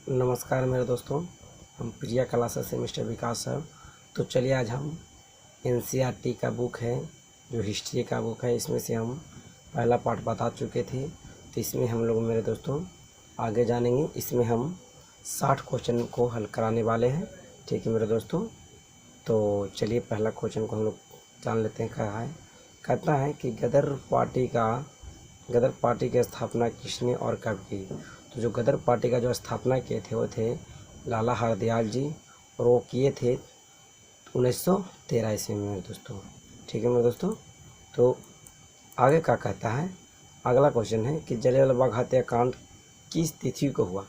नमस्कार मेरे दोस्तों, हम प्रिया क्लासेस से मिस्टर विकास सर। तो चलिए आज हम एनसीईआरटी का बुक है जो हिस्ट्री का बुक है, इसमें से हम पहला पार्ट बता चुके थे। तो इसमें हम लोग मेरे दोस्तों आगे जानेंगे। इसमें हम 60 क्वेश्चन को हल कराने वाले हैं, ठीक है मेरे दोस्तों। तो चलिए पहला क्वेश्चन को हम लोग जान लेते हैं। क्या है, कहता है कि गदर पार्टी की स्थापना किसने और कब की। तो जो गदर पार्टी का जो स्थापना किए थे वो थे लाला हरदयाल जी, और वो किए थे 1913 ईस्वी में मेरे दोस्तों, ठीक है मेरे दोस्तों। तो आगे क्या कहता है, अगला क्वेश्चन है कि जलियांवाला बाग हत्याकांड किस तिथि को हुआ।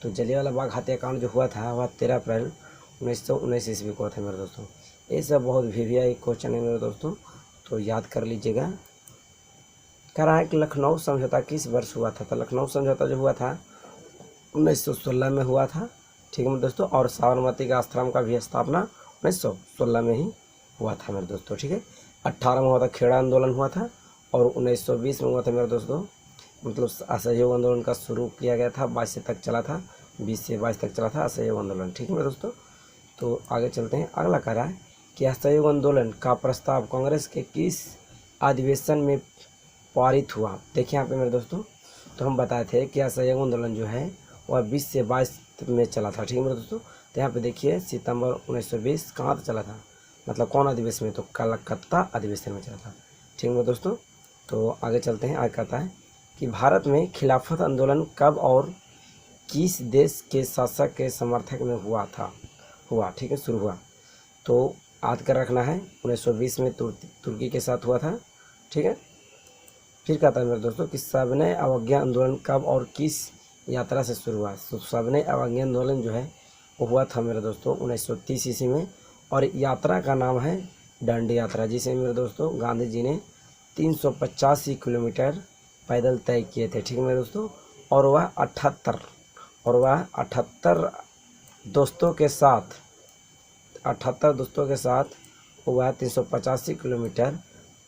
तो जलियांवाला बाग हत्याकांड जो हुआ था वह 13 अप्रैल 1919 ईस्वी को था मेरे दोस्तों। ये सब बहुत वीवीआई क्वेश्चन है मेरे दोस्तों, तो याद कर लीजिएगा। कह रहा है कि लखनऊ समझौता किस वर्ष हुआ था। तो लखनऊ समझौता जो हुआ था 1916 में हुआ था, ठीक है मेरे दोस्तों। और साबरमती का आश्रम का भी स्थापना 1916 में ही हुआ था मेरे दोस्तों, ठीक है। 18 में हुआ था खेड़ा आंदोलन हुआ था, और 1920 में हुआ था मेरे दोस्तों, मतलब असहयोग आंदोलन का शुरू किया गया था। 22 तक चला था, 20 से 22 तक चला था असहयोग आंदोलन, ठीक है मेरे दोस्तों। तो आगे चलते हैं। अगला कह रहा है कि असहयोग आंदोलन का प्रस्ताव कांग्रेस के किस अधिवेशन में पारित हुआ। देखिए यहाँ पे मेरे दोस्तों, तो हम बताए थे कि असहयोग आंदोलन जो है वह 20 से 22 में चला था, ठीक है मेरे दोस्तों। तो यहाँ पे देखिए सितंबर 1920 कहाँ चला था, मतलब कौन अधिवेशन में, तो कलकत्ता अधिवेशन में चला था, ठीक है मेरे दोस्तों। तो आगे चलते हैं। आगे कहता है कि भारत में खिलाफत आंदोलन कब और किस देश के शासक के समर्थक में हुआ, ठीक है, शुरू हुआ। तो याद कर रखना है 1920 में तुर्की के साथ हुआ था, ठीक है। फिर कहता है मेरे दोस्तों कि सविनय अवज्ञा आंदोलन कब और किस यात्रा से शुरू हुआ। तो सविनय अवज्ञा आंदोलन जो है वो हुआ था मेरे दोस्तों 1930 ईस्वी में, और यात्रा का नाम है दांडी यात्रा, जिसे मेरे दोस्तों गांधी जी ने 385 किलोमीटर पैदल तय किए थे, ठीक है मेरे दोस्तों। और वह 78 दोस्तों के साथ 78 दोस्तों के साथ वह 385 किलोमीटर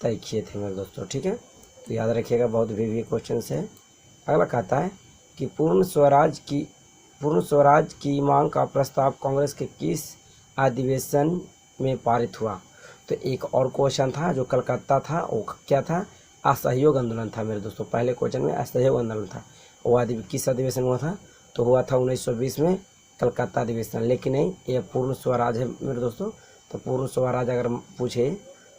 तय किए थे मेरे दोस्तों, ठीक है। तो याद रखिएगा, बहुत भी क्वेश्चन है। अगला कहता है कि पूर्ण स्वराज की मांग का प्रस्ताव कांग्रेस के किस अधिवेशन में पारित हुआ। तो एक और क्वेश्चन था जो कलकत्ता था, वो क्या था, असहयोग आंदोलन था मेरे दोस्तों। पहले क्वेश्चन में असहयोग आंदोलन था, वो किस अधिवेशन हुआ था, तो हुआ था 1920 में कलकत्ता अधिवेशन। लेकिन नहीं, ये पूर्ण स्वराज है मेरे दोस्तों। तो पूर्ण स्वराज अगर पूछे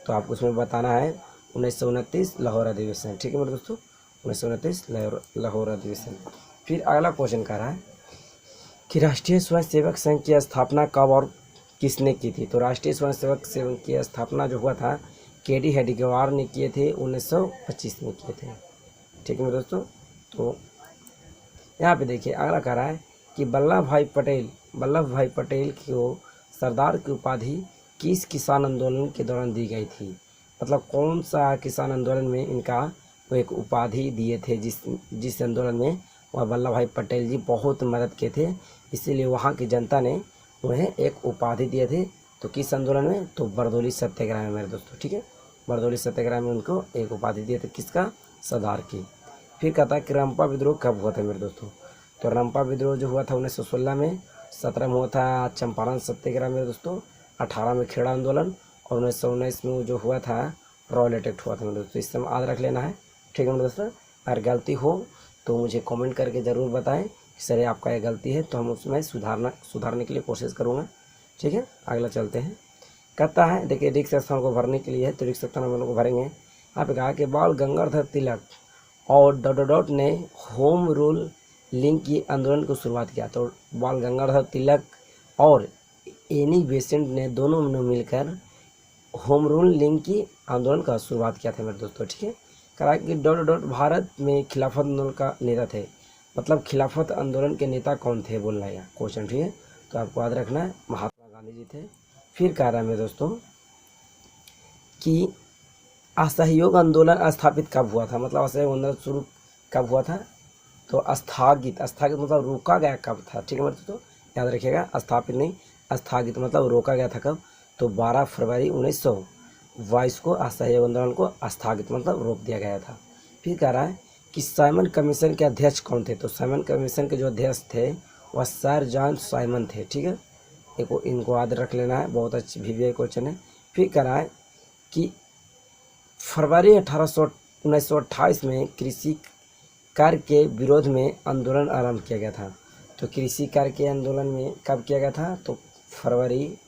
तो आपको उसमें बताना है 1929 लाहौर अधिवेशन, ठीक है मेरे दोस्तों, 1929 लाहौर अधिवेशन। फिर अगला क्वेश्चन कह रहा है कि राष्ट्रीय स्वयंसेवक संघ की स्थापना कब और किसने की थी। तो राष्ट्रीय स्वयंसेवक संघ की स्थापना जो हुआ था केडी हेडगेवार ने किए थे, 1925 में किए थे, ठीक है मेरे दोस्तों। तो यहाँ पे देखिए अगला कह रहा है कि वल्लभ भाई पटेल को सरदार की उपाधि किस किसान आंदोलन के दौरान दी गई थी। मतलब कौन सा किसान आंदोलन में इनका वो एक उपाधि दिए थे, जिस आंदोलन में वह वल्लभ भाई पटेल जी बहुत मदद किए थे, इसीलिए वहाँ की जनता ने उन्हें एक उपाधि दिए थे। तो किस आंदोलन में, तो बरदौली सत्याग्रह में मेरे दोस्तों, ठीक है। बरदौली सत्याग्रह में उनको एक उपाधि दिए थे, किसका, सरदार की। फिर कहता है कि रंपा विद्रोह कब हुआ था मेरे दोस्तों। तो रंपा विद्रोह जो हुआ था 1916 में, 17 में हुआ था चंपारण सत्याग्रह मेरे दोस्तों, 18 में खेड़ा आंदोलन, और 1919 में जो हुआ था रॉयलेट एक्ट हुआ था मेरे दोस्तों। इस समय याद रख लेना है, ठीक है मेरे दोस्तों। अगर गलती हो तो मुझे कमेंट करके ज़रूर बताएं कि सर आपका ये गलती है, तो हम उसमें सुधारने के लिए कोशिश करूँगा, ठीक है। अगला चलते हैं। कहता है देखिए रिक्त स्थान को भरने के लिए है, तो रिक्त स्थान हम लोग भरेंगे। यहाँ पे कहा कि बाल गंगाधर तिलक और डॉट ने होम रूल लिंक की आंदोलन को शुरुआत किया। तो बाल गंगाधर तिलक और एनी बेसेंट ने दोनों ने मिलकर होम रूल लिंक की आंदोलन का शुरुआत किया था मेरे दोस्तों, ठीक है। कहा कि डॉट भारत में खिलाफत आंदोलन का नेता थे, मतलब खिलाफत आंदोलन के नेता कौन थे बोलना है क्वेश्चन, ठीक है। तो आपको याद रखना है महात्मा गांधी जी थे। फिर कह रहा है मेरे दोस्तों कि असहयोग आंदोलन स्थापित कब हुआ था, मतलब असहयोग आंदोलन शुरू कब हुआ था। तो स्थगित मतलब रोका गया कब था, ठीक है मेरे दोस्तों, याद रखिएगा, स्थापित नहीं, स्थगित मतलब रोका गया था कब, तो 12 फरवरी 1922 को असहयोग आंदोलन को स्थगित मतलब रोक दिया गया था। फिर कह रहा है कि साइमन कमीशन के अध्यक्ष कौन थे। तो साइमन कमीशन के जो अध्यक्ष थे वह सर जॉन साइमन थे। ठीक है, इनको याद रख लेना है, बहुत अच्छी VVI क्वेश्चन है। फिर कह रहा है कि फरवरी 1928 में कृषि कर के विरोध में आंदोलन आरंभ किया गया था। तो कृषि कर के आंदोलन में कब किया गया था? तो फरवरी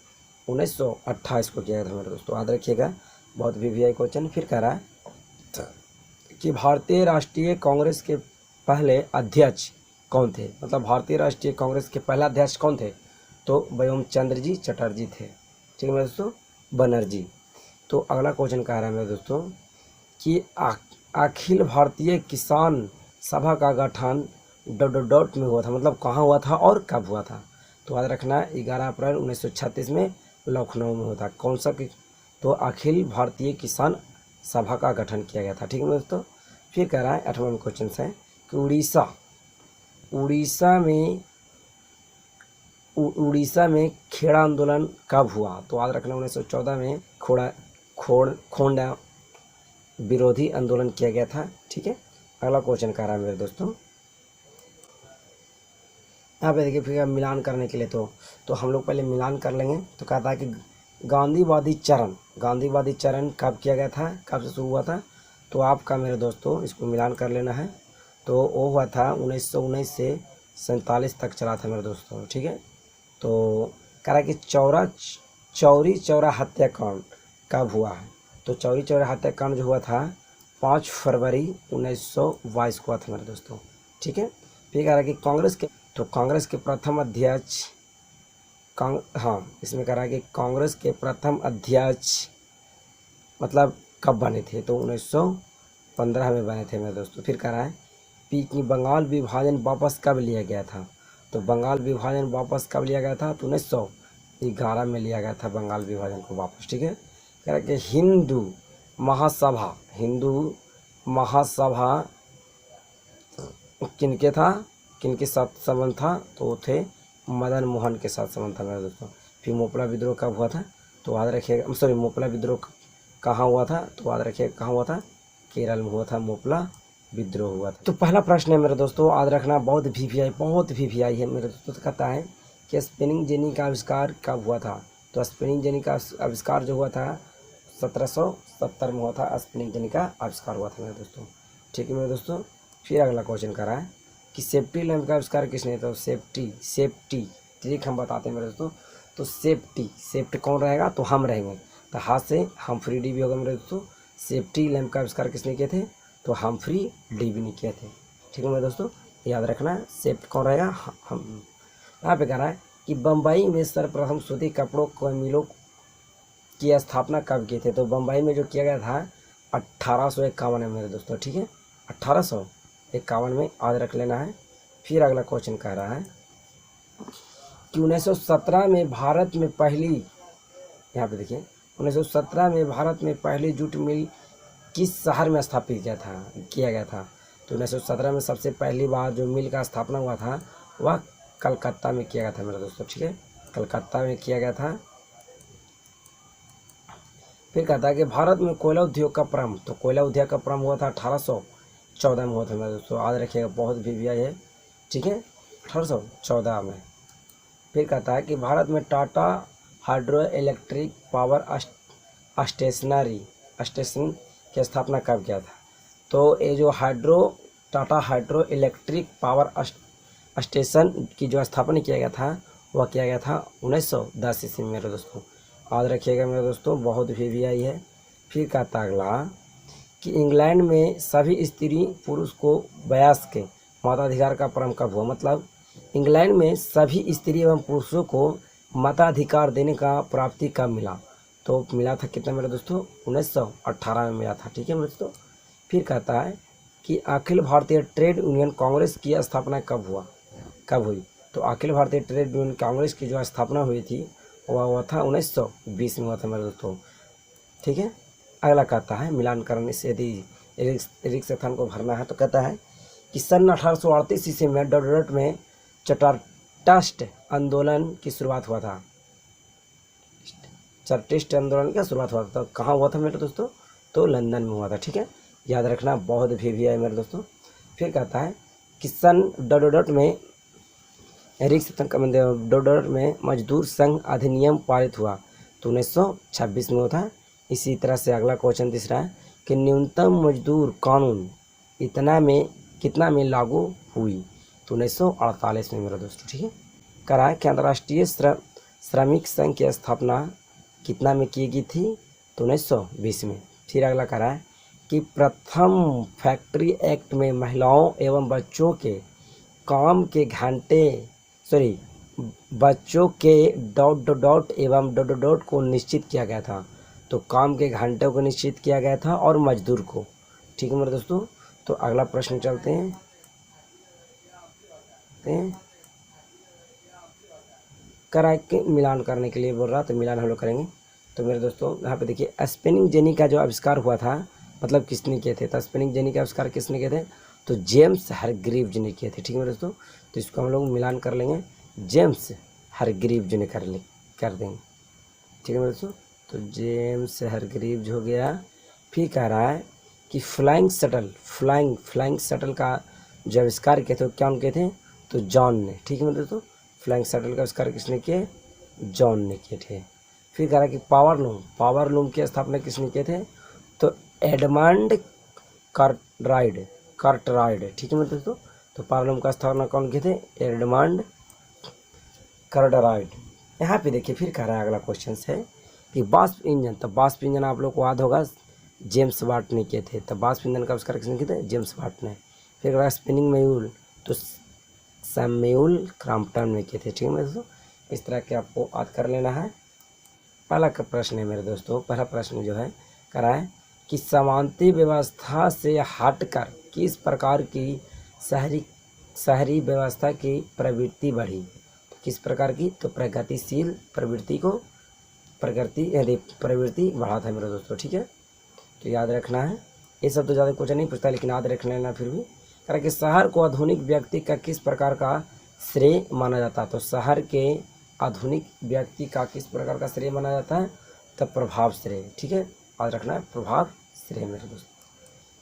1928 को किया गया था मेरे दोस्तों, याद रखिएगा, बहुत VVI क्वेश्चन। फिर कह रहा है कि भारतीय राष्ट्रीय कांग्रेस के पहले अध्यक्ष कौन थे? मतलब भारतीय राष्ट्रीय कांग्रेस के पहला अध्यक्ष कौन थे? तो बंकिम चंद्र जी चटर्जी थे। ठीक है मेरे दोस्तों, बनर्जी। तो अगला क्वेश्चन कह रहा है मेरे दोस्तों कि अखिल भारतीय किसान सभा का गठन ... में हुआ था, मतलब कहाँ हुआ था और कब हुआ था? तो याद रखना 11 अप्रैल 1936 में लखनऊ में हुआ था। कौन सा? तो अखिल भारतीय किसान सभा का गठन किया गया था। ठीक है दोस्तों। फिर कह रहा है 8वां क्वेश्चन है कि उड़ीसा में खेड़ा आंदोलन कब हुआ? तो याद रखना 1914 में खोंडा विरोधी आंदोलन किया गया था। ठीक है, अगला क्वेश्चन कह रहा है मेरे दोस्तों, यहाँ पे देखिए फिर मिलान करने के लिए तो हम लोग पहले मिलान कर लेंगे। तो कहता है कि गांधीवादी चरण कब किया गया था, कब से शुरू हुआ था? तो आपका मेरे दोस्तों इसको मिलान कर लेना है। तो वो हुआ था 1919 से 47 तक चला था मेरे दोस्तों। ठीक है, तो कह रहा है कि चौरी चौरा हत्याकांड कब हुआ है? तो चौरी चौरा हत्याकांड जो हुआ था 5 फरवरी 1922 को हुआ था मेरे दोस्तों। ठीक है, फिर कह रहा है कि कांग्रेस के प्रथम अध्यक्ष इसमें कह रहा है कि कांग्रेस के प्रथम अध्यक्ष मतलब कब बने थे? तो 1915 में बने थे मेरे दोस्तों। फिर कह रहा है कि बंगाल विभाजन वापस कब लिया गया था? तो बंगाल विभाजन वापस कब लिया गया था? तो 1911 में लिया गया था बंगाल विभाजन को वापस। ठीक है, कह रहा है कि हिंदू महासभा किनके साथ संबंध था? तो वो थे मदन मोहन के साथ संबंध था मेरे दोस्तों। फिर मोपला विद्रोह कब हुआ था? तो याद रखिएगा, मोपला विद्रोह कहाँ हुआ था? तो याद रखिएगा कहाँ हुआ था? केरल में हुआ था, मोपला विद्रोह हुआ था। तो पहला प्रश्न है मेरे दोस्तों, याद रखना, बहुत VVI है मेरे दोस्तों। तो कहता है कि स्पिनिंग जेनी का आविष्कार कब हुआ था? तो स्पिनिंग जेनी का आविष्कार जो हुआ था 1770 में हुआ था, स्पिनिंग जेनी का आविष्कार हुआ था मेरे दोस्तों। ठीक है मेरे दोस्तों। फिर अगला क्वेश्चन कर रहा है कि सेफ्टी लैंप का आविष्कार किसने? तो सेफ्टी ट्रिक हम बताते हैं मेरे दोस्तों। तो सेफ्टी कौन रहेगा? तो हम रहेंगे, तो हाथ से हम्फ्री डी भी होगा मेरे दोस्तों। सेफ्टी लैंप का आविष्कार किसने किए थे? तो हम्फ्री डी भी नहीं किए थे। ठीक है मेरे दोस्तों, याद रखना सेफ्टी कौन रहेगा? हम। यहाँ पे कह रहा है कि बम्बई में सर्वप्रथम सूती कपड़ों को मिलों की स्थापना कब की थे? तो बम्बई में जो किया गया था 1851 में मेरे दोस्तों। ठीक है, 1851 में याद रख लेना है। फिर अगला क्वेश्चन कह रहा है कि 1917 में भारत में पहली, यहाँ पे देखिए 1917 में भारत में पहली जूट मिल किस शहर में स्थापित किया गया था? तो 1917 में सबसे पहली बार जो मिल का स्थापना हुआ था वह कलकत्ता में किया गया था मेरे दोस्तों। ठीक है, कलकत्ता में किया गया था। फिर कहता है कि भारत में कोयला उद्योग का प्रारंभ, तो कोयला उद्योग का प्रारंभ हुआ था 1814 में हुआ था मेरे दोस्तों, याद रखिएगा, बहुत VVI है। ठीक है, 1814 में। फिर कहता है कि भारत में Tata hydro electric power station की स्थापना कब किया था? तो ये जो Tata hydro electric power station की जो स्थापना किया गया था वह किया गया था 1910 ईस्वी में मेरे दोस्तों, याद रखिएगा मेरे दोस्तों, बहुत VVI है। फिर कहता अगला कि इंग्लैंड में सभी स्त्री पुरुष को वयस्क के मताधिकार का प्रारंभ कब हुआ? मतलब इंग्लैंड में सभी स्त्री एवं पुरुषों को मताधिकार देने का प्राप्ति कब मिला? तो मिला था कितना मेरे दोस्तों? 1918 में मिला था। ठीक है मेरे दोस्तों। फिर कहता है कि अखिल भारतीय ट्रेड यूनियन कांग्रेस की स्थापना कब हुई? तो अखिल भारतीय ट्रेड यूनियन कांग्रेस की जो स्थापना हुई थी वह हुआ था 1920 में हुआ था मेरे दोस्तों। ठीक है, अगला कहता है मिलान करने से यदि रिक्त स्थान को भरना है तो कहता है कि सन 1838 ईस्वी में डोडरट में चार्टिस्ट आंदोलन की शुरुआत हुआ था। चार्टिस्ट आंदोलन का शुरुआत हुआ था, तो कहाँ हुआ था मेरे दोस्तों? तो लंदन में हुआ था। ठीक है, याद रखना, बहुत VVI मेरे दोस्तों। फिर कहता है कि सन डोडरट में डोडर में मजदूर संघ अधिनियम पारित हुआ तो 1926 में हुआ था। इसी तरह से अगला क्वेश्चन तीसरा है कि न्यूनतम मजदूर कानून कितना में लागू हुई तो 1948 में मेरे दोस्तों, ठीक है। करा है कि अंतर्राष्ट्रीय श्रमिक संघ की स्थापना कितना में की गई थी तो 1920 में। फिर अगला करा है कि प्रथम फैक्ट्री एक्ट में महिलाओं एवं बच्चों के काम के घंटे बच्चों के डॉट एवं डॉट को निश्चित किया गया था। तो काम के घंटों को निश्चित किया गया था और मजदूर को, ठीक है मेरे दोस्तों। तो अगला प्रश्न चलते हैं। करा के मिलान करने के लिए बोल रहा, तो मिलान हम लोग करेंगे। तो मेरे दोस्तों यहाँ पे देखिए, स्पिनिंग जेनी का जो आविष्कार हुआ था मतलब किसने किए थे, तो स्पिनिंग जेनी का आविष्कार किसने किए थे तो जेम्स हरग्रीव्ज ने किए थे, ठीक है मेरे दोस्तों। तो इसको हम लोग मिलान कर लेंगे, जेम्स हरग्रीव्ज ने कर देंगे, ठीक है मेरे दोस्तों। तो जेम्स हरग्रीव्ज हो गया। फिर कह रहा है कि फ्लाइंग शटल का जो आविष्कार किए थे क्या उनके थे तो जॉन ने, ठीक है मेरे दोस्तों। फ्लाइंग शटल का आविष्कार किसने किए, जॉन ने किए थे। फिर कह रहा है कि पावर लूम की स्थापना किसने किए थे तो एडमंड कार्टराइड, ठीक है मेरे दोस्तों। तो पावर लूम का स्थापना कौन किए थे, एडमंड कार्टराइड। यहाँ पे देखिए फिर कह रहा है अगला क्वेश्चन है कि वाष्प इंजन, तो वाष्प इंजन आप लोग को याद होगा जेम्स वाट ने किए थे। तो वाष्प इंजन का आविष्कार किसने किए थे, जेम्स वाट ने। फिर कह रहा है स्पिनिंग म्यूल, तो सैमुअल क्रॉम्पटन ने किए थे, ठीक है मेरे दोस्तों। इस तरह के आपको याद कर लेना है। पहला का प्रश्न है मेरे दोस्तों, पहला प्रश्न जो है करा है कि समानता व्यवस्था से हटकर किस प्रकार की शहरी व्यवस्था की प्रवृत्ति बढ़ी, किस प्रकार की तो प्रगतिशील प्रवृत्ति बढ़ा था मेरे दोस्तों, ठीक है। तो याद रखना है, ये सब तो ज़्यादा क्वेश्चन नहीं पूछता लेकिन याद रख लेना। फिर भी कह कि शहर को आधुनिक व्यक्ति का किस प्रकार का श्रेय माना जाता है, तो शहर के आधुनिक व्यक्ति का किस प्रकार का श्रेय माना जाता है तो प्रभाव श्रेय, ठीक है, याद रखना है प्रभाव श्रेय मेरे दोस्त।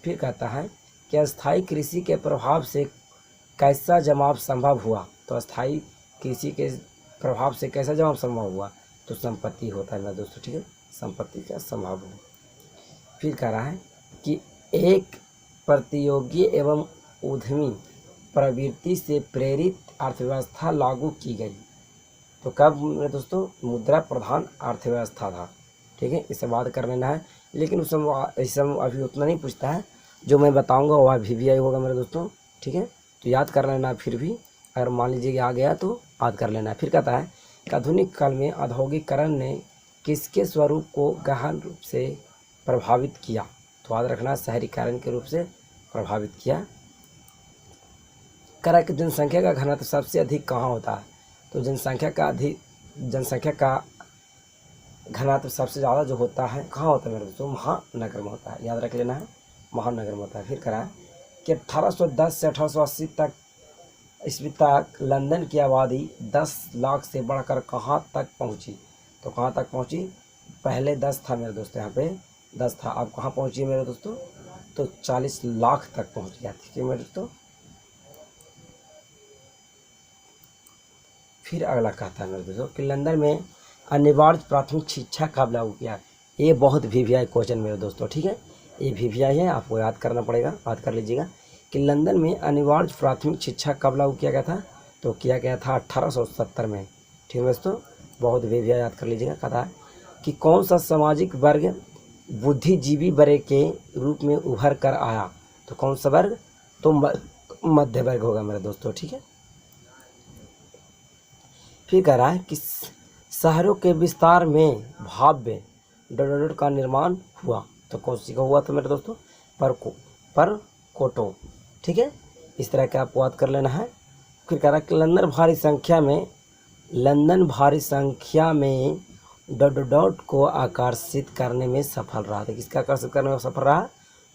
फिर कहता है कि अस्थायी कृषि के प्रभाव से कैसा जमाव संभव हुआ, तो अस्थायी कृषि के प्रभाव से कैसा जमाव संभव हुआ तो संपत्ति होता है मेरे दोस्तों, ठीक है, संपत्ति का संभव हुआ। फिर कह रहा है कि एक प्रतियोगी एवं उद्यमी प्रवृत्ति से प्रेरित अर्थव्यवस्था लागू की गई, तो कब मेरे दोस्तों मुद्रा प्रधान अर्थव्यवस्था था, ठीक है, इसे बात कर लेना है। लेकिन उस समय अभी उतना नहीं पूछता है, जो मैं बताऊंगा वह VVI होगा मेरे दोस्तों, ठीक है। तो याद कर लेना, फिर भी अगर मान लीजिए कि आ गया तो याद कर लेना। फिर कहता है कि आधुनिक काल में औद्योगिकरण ने किसके स्वरूप को गहन रूप से प्रभावित किया, तो याद रखना शहरीकरण के रूप से प्रभावित किया। कह रहा है कि जनसंख्या का घनत्व सबसे अधिक कहाँ होता है, तो जनसंख्या का घनत्व सबसे ज़्यादा जो होता है कहाँ होता है मेरे दोस्तों, महानगर में होता है, याद रख लेना है, महानगर में होता है। फिर करा कि 1810 से 1880 तक ईस्वी तक लंदन की आबादी 10 लाख से बढ़कर कहाँ तक पहुँची, तो कहाँ तक पहुँची, पहले 10 था मेरे दोस्तों, यहाँ पे 10 था, अब कहाँ पहुँची मेरे दोस्तों तो 40 लाख तक पहुँच गया, ठीक है मेरे दोस्तों। फिर अगला कहता है मेरे दोस्तों कि लंदन में अनिवार्य प्राथमिक शिक्षा कब लागू किया, ये बहुत VVI क्वेश्चन मेरे दोस्तों, ठीक है, ये VVI है, आपको याद करना पड़ेगा, याद कर लीजिएगा कि लंदन में अनिवार्य प्राथमिक शिक्षा कब लागू किया गया था, तो किया गया था 1870 में, ठीक है दोस्तों, बहुत VVI याद कर लीजिएगा। कहता है कि कौन सा सामाजिक वर्ग बुद्धिजीवी वर्ग के रूप में उभर कर आया, तो कौन सा वर्ग तो मध्य वर्ग होगा मेरे दोस्तों, ठीक है। फिर कह रहा है कि शहरों के विस्तार में भव्य डोडोड का निर्माण हुआ, तो कौन सी का हुआ था मेरे दोस्तों, पर कोटो, ठीक है, इस तरह का आपको याद कर लेना है। फिर कह रहा है कि लंदन भारी संख्या में डोडोड को आकर्षित करने में सफल रहा, तो किसका आकर्षित करने में सफल रहा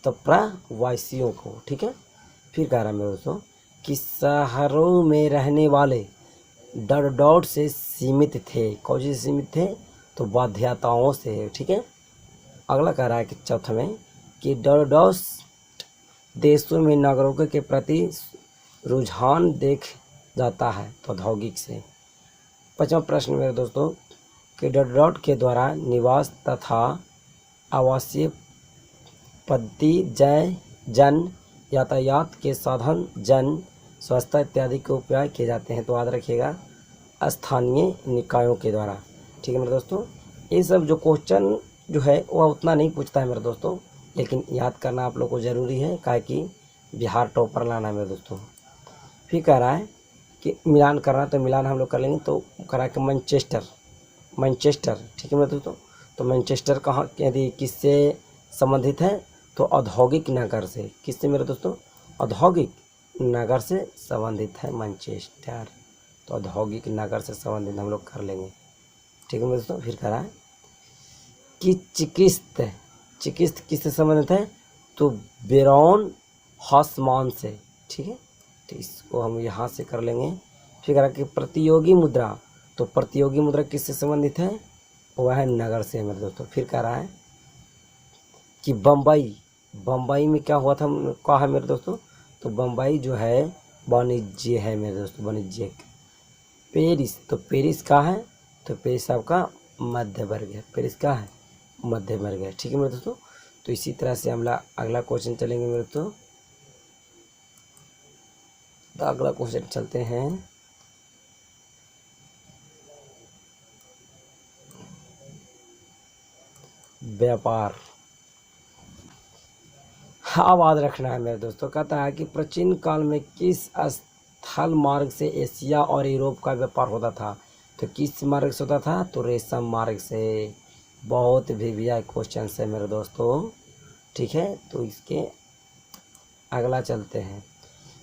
तो प्रवासियों को, ठीक है। फिर कह रहा है मेरे दोस्तों कि शहरों में रहने वाले डोडोड से सीमित थे, कौन से सीमित थे तो बाध्यताओं से, ठीक है। अगला कह रहा है कि चौथा में कि डोडोड देशों में नागरिकों के प्रति रुझान जाता है, तो औद्योगिक से। 5वां प्रश्न मेरे दोस्तों कि डॉट के द्वारा निवास तथा आवासीय पद्धति जन यातायात के साधन जन स्वच्छता इत्यादि के उपाय किए जाते हैं, तो याद रखिएगा स्थानीय निकायों के द्वारा। ठीक है मेरे दोस्तों, ये सब जो क्वेश्चन जो है वह उतना नहीं पूछता है मेरे दोस्तों, लेकिन याद करना आप लोग को ज़रूरी है, काहे कि बिहार टॉपर लाना है मेरे दोस्तों। फिर कह रहा है कि मिलान करना, तो मिलान हम लोग कर लेंगे। तो कह रहा है कि मैनचेस्टर, ठीक है मेरे दोस्तों। तो मैनचेस्टर कहाँ यदि किससे संबंधित है, तो औद्योगिक नगर से। किससे मेरे दोस्तों? औद्योगिक नगर से संबंधित है मैनचेस्टर, तो औद्योगिक नगर से संबंधित हम लोग कर लेंगे। ठीक है मेरे दोस्तों। फिर कह रहा है कि चिकिस्त किससे संबंधित है, तो बेरौन हॉसमान से। ठीक है, तो इसको हम यहाँ से कर लेंगे। फिर कह रहा है कि प्रतियोगी मुद्रा, तो प्रतियोगी मुद्रा किससे संबंधित है, वह है नगर से मेरे दोस्तों। फिर कह रहा है कि बम्बई में क्या हुआ था, कहा है मेरे दोस्तों, तो बम्बई जो है वाणिज्य है मेरे दोस्तों, वाणिज्यिक। पेरिस, तो पेरिस का है, तो पेरिस आपका मध्य वर्ग है, पेरिस का है मध्य वर्ग है। ठीक है मेरे दोस्तों। तो इसी तरह से हम अगला क्वेश्चन चलेंगे मेरे दोस्तों। तो अगला क्वेश्चन चलते हैं। व्यापार, हाँ याद रखना है मेरे दोस्तों। कहता है कि प्राचीन काल में किस स्थल मार्ग से एशिया और यूरोप का व्यापार होता था, तो किस मार्ग से होता था, तो रेशम मार्ग से। बहुत वीवीआई क्वेश्चन है मेरे दोस्तों। ठीक है, तो इसके अगला चलते हैं।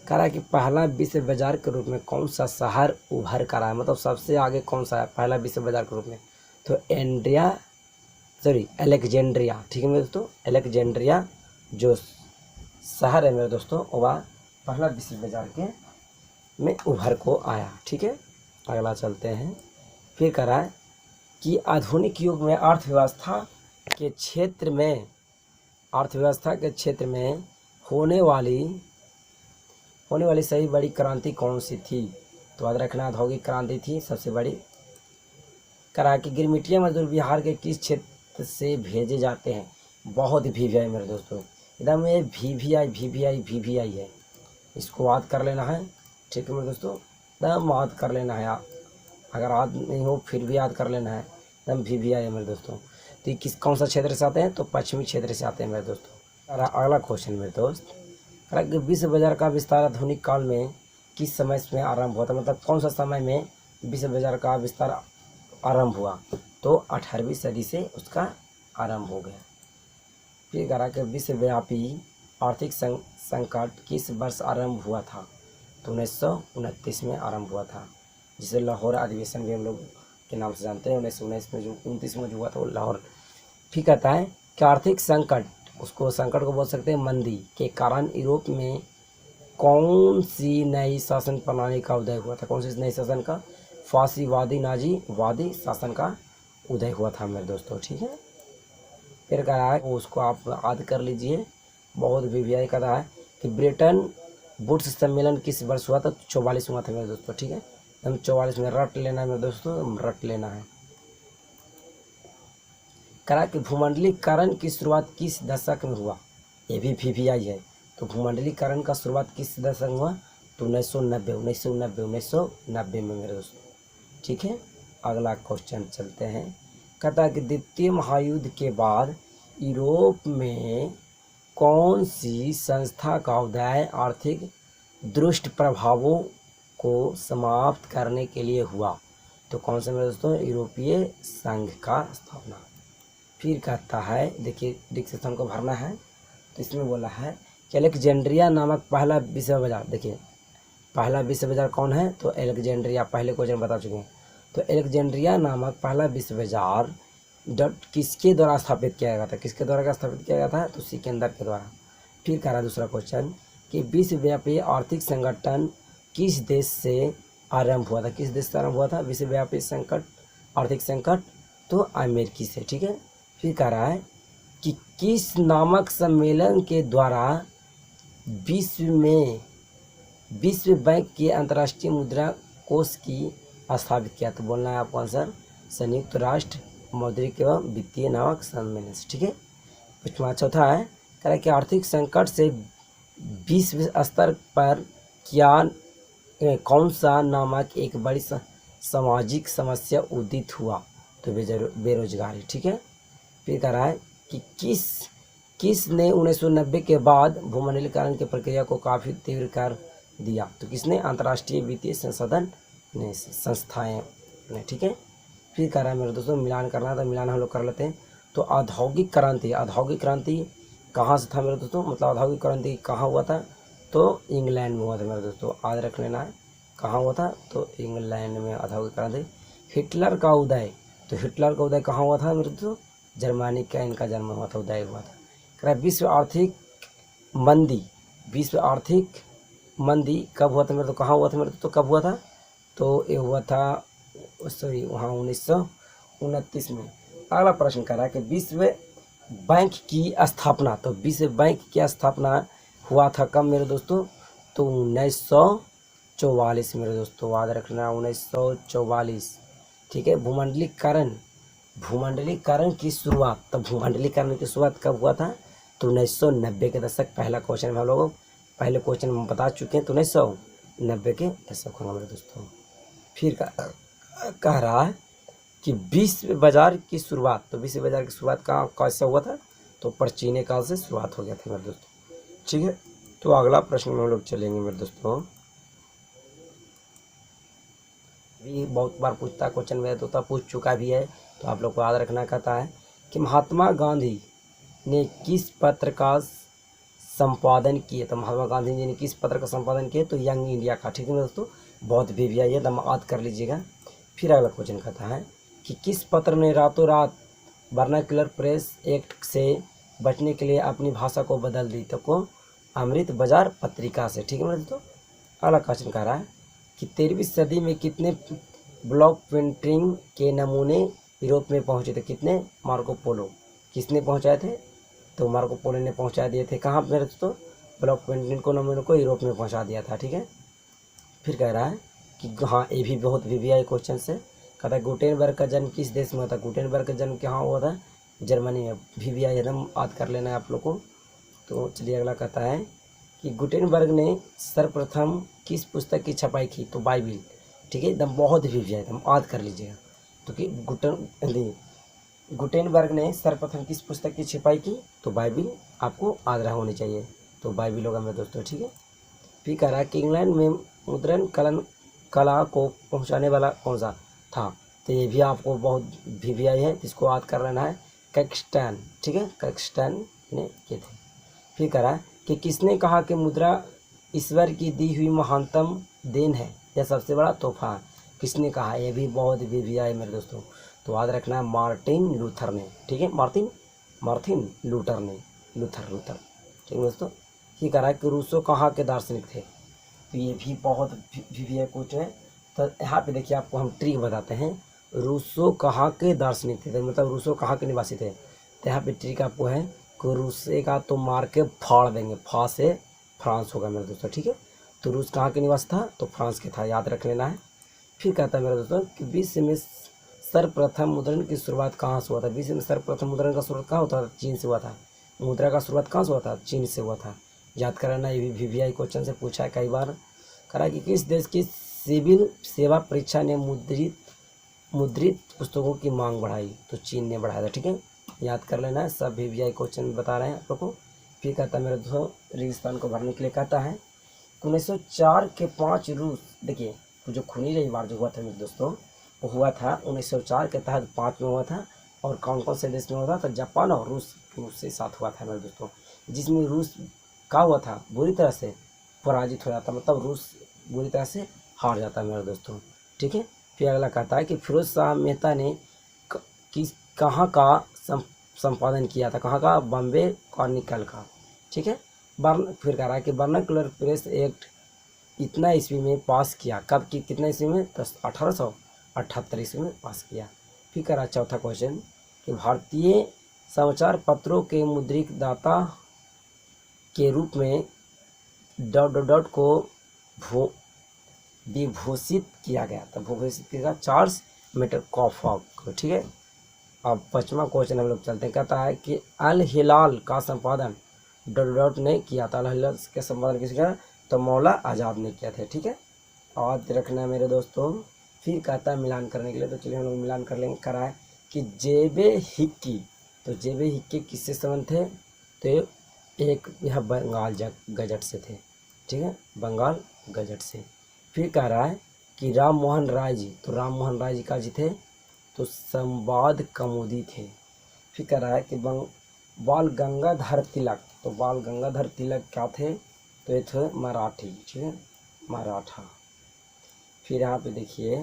कह रहा है कि पहला विश्व बाजार के रूप में कौन सा शहर उभर कर आया, मतलब सबसे आगे कौन सा है पहला विश्व बाजार के रूप में, तो अलेक्जेंड्रिया। ठीक है मेरे दोस्तों, अलेक्जेंड्रिया जो शहर है मेरे दोस्तों, वह पहला विश्व बाजार के में उभर को आया। ठीक है, अगला चलते हैं। फिर कह रहा है कि आधुनिक युग में अर्थव्यवस्था के क्षेत्र में होने वाली सही बड़ी क्रांति कौन सी थी, तो याद रखना औद्योगिक क्रांति थी सबसे बड़ी। करा कि गिरमिटिया मजदूर बिहार के किस क्षेत्र से भेजे जाते हैं, बहुत वीवीआई मेरे दोस्तों, एकदम ये वीवीआई है, इसको याद कर लेना है। ठीक है मेरे दोस्तों, एकदम याद कर लेना है, अगर याद नहीं हो फिर भी याद कर लेना है, एकदम वीवीआई है मेरे दोस्तों। तो ये कौन सा क्षेत्र से आते हैं, तो पश्चिमी क्षेत्र से आते हैं मेरे दोस्तों। अगला क्वेश्चन मेरे दोस्त, विश्व बाजार का विस्तार आधुनिक काल में किस समय में आरंभ हुआ था, मतलब कौन सा समय में विश्व बाजार का विस्तार आरंभ हुआ, तो 18वीं सदी से उसका आरंभ हो गया। फिर कह रहा कि विश्वव्यापी आर्थिक संकट किस वर्ष आरंभ हुआ था, तो 1929 में आरंभ हुआ था, जिसे लाहौर अधिवेशन भी हम लोग के नाम से जानते हैं। 1919 में जो 29 में जो हुआ था वो लाहौर। फिर कहता है कि आर्थिक संकट, उसको संकट को बोल सकते हैं मंदी के कारण यूरोप में कौन सी नई शासन प्रणाली का उदय हुआ था, कौन सी नई शासन का, फासीवादी नाजीवादी शासन का उदय हुआ था मेरे दोस्तों। ठीक है, फिर कह रहा है उसको आप याद कर लीजिए, बहुत वीवीआई का रहा है कि ब्रिटेन वुड्स सम्मेलन किस वर्ष हुआ था, 44 हुआ था मेरे दोस्तों। ठीक है, हम 44 में रट लेना है मेरे दोस्तों, रट लेना है। करा कि भूमंडलीकरण की शुरुआत किस दशक में हुआ, ये भी वीवीआई है। तो भूमंडलीकरण का शुरुआत किस दशक में हुआ, तो 1990 में मेरे दोस्तों। ठीक है, अगला क्वेश्चन चलते हैं। कहता है कि द्वितीय महायुद्ध के बाद यूरोप में कौन सी संस्था का उदय आर्थिक दुष्ट प्रभावों को समाप्त करने के लिए हुआ, तो कौन सा मेरे दोस्तों, यूरोपीय संघ का स्थापना। फिर कहता है, देखिए डिक्टेशन को भरना है, तो इसमें बोला है कि अलेक्जेंड्रिया नामक पहला विश्व बाजार, देखिए पहला विश्व बाजार कौन है, तो अलेक्जेंड्रिया, पहले क्वेश्चन बता चुके हैं। तो अलेक्जेंड्रिया नामक पहला विश्व बाजार किसके द्वारा स्थापित किया गया था, किसके द्वारा स्थापित किया गया था, तो सिकंदर के द्वारा। फिर कह रहा दूसरा क्वेश्चन कि विश्वव्यापी आर्थिक संगठन किस देश से आरंभ हुआ था, किस देश से आरंभ हुआ था विश्वव्यापी आर्थिक संकट, तो अमेरिकी से। ठीक है, फिर कह रहा है कि किस नामक सम्मेलन के द्वारा विश्व में विश्व बैंक के अंतर्राष्ट्रीय मुद्रा कोष की स्थापित किया? तो बोलना है आपको आंसर संयुक्त राष्ट्र मौद्रिक एवं वित्तीय नामक सम्मेलन से। ठीक है। पाँचवा चौथा है कह रहा है कि आर्थिक संकट से विश्व स्तर पर क्या कौन सा नामक एक बड़ी सामाजिक समस्या उदित हुआ? तो बेरोजगारी। ठीक है। फिर कह रहा है कि किसने 1990 के बाद भूमंडलीकरण की प्रक्रिया को काफ़ी तीव्र कर दिया? तो किसने? अंतर्राष्ट्रीय वित्तीय संसाधन ने, संस्थाएं ने। ठीक है। फिर कह रहा है मेरे दोस्तों मिलान करना था, मिलान हम लोग कर लेते हैं। तो औद्योगिक क्रांति कहाँ से था मेरे दोस्तों? मतलब औद्योगिक क्रांति कहाँ हुआ था? तो इंग्लैंड में हुआ था मेरे दोस्तों, याद रख लेना है। कहाँ हुआ था? तो इंग्लैंड में औद्योगिक क्रांति। हिटलर का उदय, तो हिटलर का उदय कहाँ हुआ था मेरे दोस्तों? जर्मनी का इनका जन्म हुआ था, उदय हुआ था। कह रहा है विश्व आर्थिक मंदी कब हुआ था मेरे? तो कहाँ हुआ था मेरे? तो कब हुआ था? तो ये हुआ था सॉरी वहाँ 1929 में। अगला प्रश्न कर रहा है कि विश्व बैंक की स्थापना, तो विश्व बैंक की स्थापना हुआ था कब मेरे दोस्तों? तो 1944 मेरे दोस्तों, याद रखना 1944। ठीक है। भूमंडलीकरण की शुरुआत, तो भूमंडलीकरण की शुरुआत कब हुआ था? तो 1990 के दशक। पहला क्वेश्चन हम लोग पहले क्वेश्चन में बता चुके हैं, तो 1990 के दशक होगा मेरे दोस्तों। फिर कह रहा है कि विश्व बाजार की शुरुआत, तो विश्व बाजार की शुरुआत कहाँ कैसे हुआ था? तो प्राचीन काल से शुरुआत हो गया था मेरे दोस्तों। ठीक है। तो अगला प्रश्न में हम लोग चलेंगे मेरे दोस्तों। भी बहुत बार पूछता क्वेश्चन में, तो पूछ चुका भी है, तो आप लोग को याद रखना। कहता है कि महात्मा गांधी ने किस पत्र का संपादन किए? तो महात्मा गांधी जी ने किस पत्र का संपादन किए? तो यंग इंडिया का। ठीक है दोस्तों, बहुत भी है, एकदम याद कर लीजिएगा। फिर अगला क्वेश्चन कहता है कि किस पत्र ने रातों रात वर्नाक्युलर प्रेस एक्ट से बचने के लिए अपनी भाषा को बदल दी? तो को अमृत बाजार पत्रिका से। ठीक है मेरे दोस्तों। अगला क्वेश्चन कह रहा है कि 13वीं सदी में कितने ब्लॉक प्रिंटिंग के नमूने यूरोप में पहुंचे थे? कितने? Marco Polo. किसने पहुंचाए थे? तो मार्को पोलो ने पहुंचा दिए थे। कहाँ मेरे दोस्तों? ब्लॉक प्रिंटिंग को नमूने को यूरोप में पहुंचा दिया था। ठीक है। फिर कह रहा है कि हाँ ये भी बहुत वीवीआई क्वेश्चन से। कहता है गुटेनबर्ग का जन्म किस देश में हुआ था? गुटेनबर्ग का जन्म कहाँ हुआ था? जर्मनी में। वीवीआई एकदम याद कर लेना है आप लोग को। तो चलिए अगला कहता है कि गुटेनबर्ग ने सर्वप्रथम किस पुस्तक की छपाई की? तो बाइबिल। ठीक है। एकदम बहुत वीवीआई एकदम याद कर लीजिएगा। तो कि गुटेनबर्ग ने सर्वप्रथम किस पुस्तक की छपाई की? तो बाइबिल आपको याद रहा होनी चाहिए। तो बाइबिल होगा मेरे दोस्तों। ठीक है। फिर कह रहा है कि इंग्लैंड में मुद्रण कला को पहुंचाने वाला कौन सा था? तो ये भी आपको बहुत वीवीआई है, इसको याद कर लेना है। कैक्सटन। ठीक है। कैक्सटन ने किए थे। फिर कह रहा है कि किसने कहा कि मुद्रा ईश्वर की दी हुई महानतम देन है या सबसे बड़ा तोहफा? किसने कहा? ये भी बहुत वीवीआई मेरे दोस्तों, तो याद रखना है मार्टिन लूथर ने। ठीक है। मार्टिन लूथर ने। लूथर। ठीक है दोस्तों। ये कह रहा है कि रूसो कहाँ के दार्शनिक थे? तो ये भी बहुत वीवीआई कुछ है। तो यहाँ पे देखिए आपको हम ट्रिक बताते हैं। रूसो कहाँ के दार्शनिक थे, तो मतलब रूसो कहाँ के निवासी थे? तो यहाँ पे ट्रिक आपको है कि रूसे का तो मार के फाड़ देंगे, फा से फ्रांस होगा मेरे दोस्तों। ठीक है। तो रूस कहाँ के निवासी था? तो फ्रांस के था, याद रख लेना है। फिर कहता है मेरे दोस्तों कि विश्व में सर्वप्रथम मुद्रण की शुरुआत कहाँ से हुआ था? विश्व में सर्वप्रथम मुद्रण का शुरुआत कहाँ होता था? चीन से हुआ था। मुद्रा का शुरुआत कहाँ से हुआ था? चीन से हुआ था। याद कराना, ये भी वीवीआई क्वेश्चन से पूछा है कई बार। करा कि किस देश की सिविल सेवा परीक्षा ने मुद्रित पुस्तकों की मांग बढ़ाई? तो चीन ने बढ़ाया था। ठीक है। याद कर लेना है, सब वीवीआई क्वेश्चन बता रहे हैं आप लोग को। फिर कहता है मेरे दोस्तों रेगिस्तान को भरने के लिए कहता है 1904 के 5 रूस, देखिए जो खूनी रविवार जो हुआ था मेरे दोस्तों, वो हुआ था 1904 के तहत 5 में हुआ था। और कौन कौन से देश में हुआ था? तो जापान और रूस के साथ हुआ था मेरे दोस्तों, जिसमें रूस का हुआ था बुरी तरह से पराजित हो जाता, मतलब रूस बुरी तरह से हार जाता है मेरे दोस्तों। ठीक है। फिर अगला कहता है कि फिरोज शाह मेहता ने कहाँ का संपादन किया था? कहाँ का? बॉम्बे क्रॉनिकल का। ठीक है। फिर कह रहा है कि वर्नाक्युलर प्रेस एक्ट इतना ईस्वी में पास किया, कब की कितना ईस्वी में? तो 1878 ईस्वी में पास किया। फिर कह रहा चौथा क्वेश्चन कि भारतीय समाचार पत्रों के मुद्रित दाता के रूप में ... को भू विभूषित किया गया था, विभूषित किया गया चार्ल्स मेटरकॉफॉक को। ठीक है, अब 5वां क्वेश्चन हम लोग चलते हैं। कहता है कि अल हिलाल का संपादन डॉट ने किया था। अल हिलाल के संपादन किसने किया? तो मौला आज़ाद ने किया था। ठीक है, और रखना है मेरे दोस्तों। फिर कहता है मिलान करने के लिए, तो चलिए हम लोग मिलान कर लेंगे। करा है कि जेबे हिक्की, तो जेबे हिक्की किससे संबंध थे? तो एक यह बंगाल गजट से थे। ठीक है, बंगाल गजट से। फिर कह रहा है कि राम मोहन राय जी, तो राम मोहन राय जी का जी थे तो संवाद कमोदी थे। फिर कह रहा है कि बाल गंगाधर तिलक, तो बाल गंगाधर तिलक क्या थे? तो ये थे मराठी। ठीक है, मराठा। फिर यहाँ पे देखिए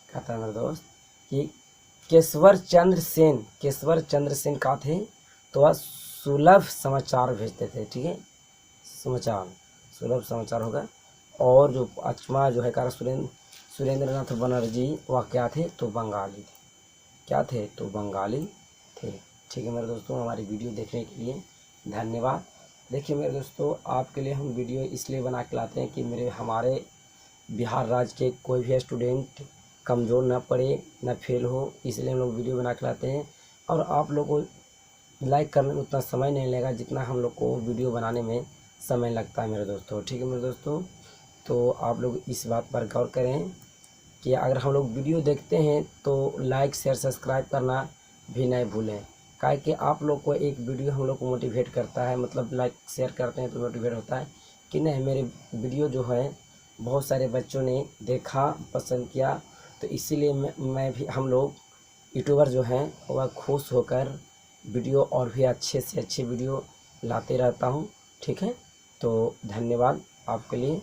कहता है मेरे दोस्त कि केशवर चंद्र सेन, केशवर चंद्र सेन का थे? तो वह सुलभ समाचार भेजते थे। ठीक है, समाचार, सुलभ समाचार होगा। और जो 5वां जो है कह रहा सुरेंद्रनाथ बनर्जी, वह क्या थे? तो बंगाली थे। क्या थे? तो बंगाली थे। ठीक है मेरे दोस्तों, हमारी वीडियो देखने के लिए धन्यवाद। देखिए मेरे दोस्तों, आपके लिए हम वीडियो इसलिए बना के लाते हैं कि हमारे बिहार राज्य के कोई भी स्टूडेंट कमज़ोर ना पड़े, ना फेल हो, इसलिए हम लोग वीडियो बना के लाते हैं। और आप लोग को लाइक करने में उतना समय नहीं लगेगा जितना हम लोग को वीडियो बनाने में समय लगता है मेरे दोस्तों। ठीक है मेरे दोस्तों, तो आप लोग इस बात पर गौर करें कि अगर हम लोग वीडियो देखते हैं तो लाइक शेयर सब्सक्राइब करना भी नहीं भूलें। काहे कि आप लोग को एक वीडियो हम लोग को मोटिवेट करता है, मतलब लाइक शेयर करते हैं तो मोटिवेट होता है कि नहीं मेरे वीडियो जो है बहुत सारे बच्चों ने देखा, पसंद किया। तो इसीलिए मैं भी, हम लोग यूट्यूबर जो हैं वह खुश होकर वीडियो और भी अच्छे से अच्छे वीडियो लाते रहता हूँ। ठीक है, तो धन्यवाद आपके लिए।